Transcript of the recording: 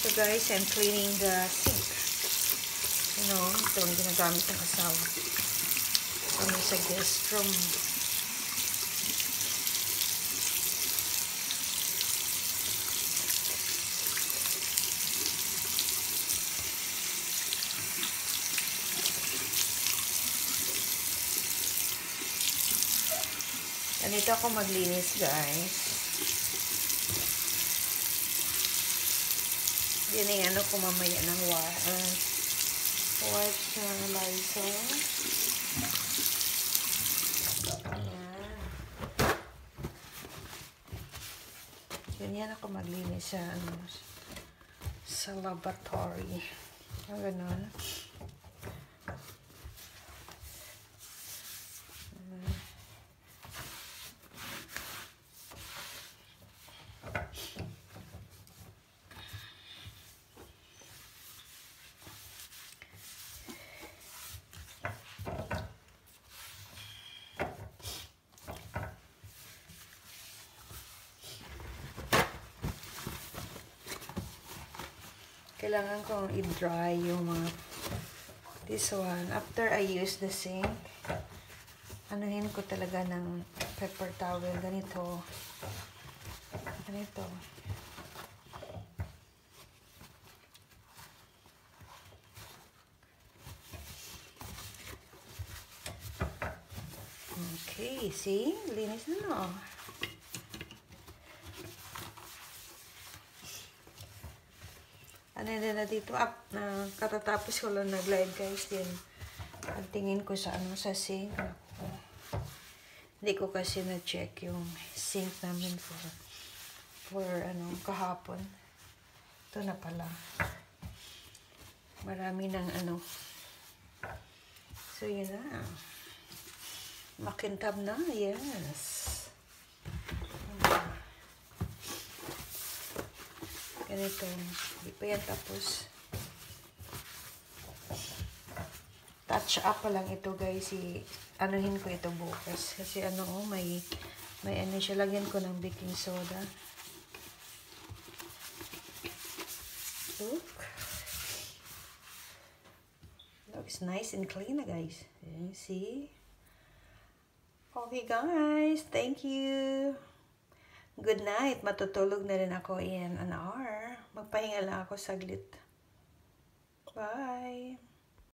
Ito guys, I'm cleaning the sink. You know, ito ang ginagamit ng asawa. Kami sa guest room. Ganito ako maglinis guys. Yan ano ko mamaya ng white Lysol. Ayan. Ganyan ako maglinis sa laboratory. Ganun. Kailangan kong i-dry yung mga this one. After I use the sink, anuhin ko talaga ng paper towel. Ganito. Ganito. Okay, see? Linis na no. Ano na dito katatapos ko lang nag-live guys din. Ang tingin ko sa sa sink. Hindi ko kasi na-check yung sink namin for kahapon. Ito na pala. Marami ng So yun na. Makintab na. Yes. Ganito. Hindi pa yan tapos. Touch up pa lang ito guys. Anuhin ko ito bukas. Kasi may siya. Lagyan ko ng baking soda. Look. Looks nice and clean na guys. See? Okay guys. Thank you. Good night. Matutulog na rin ako in an hour. Magpahinga lang ako saglit. Bye.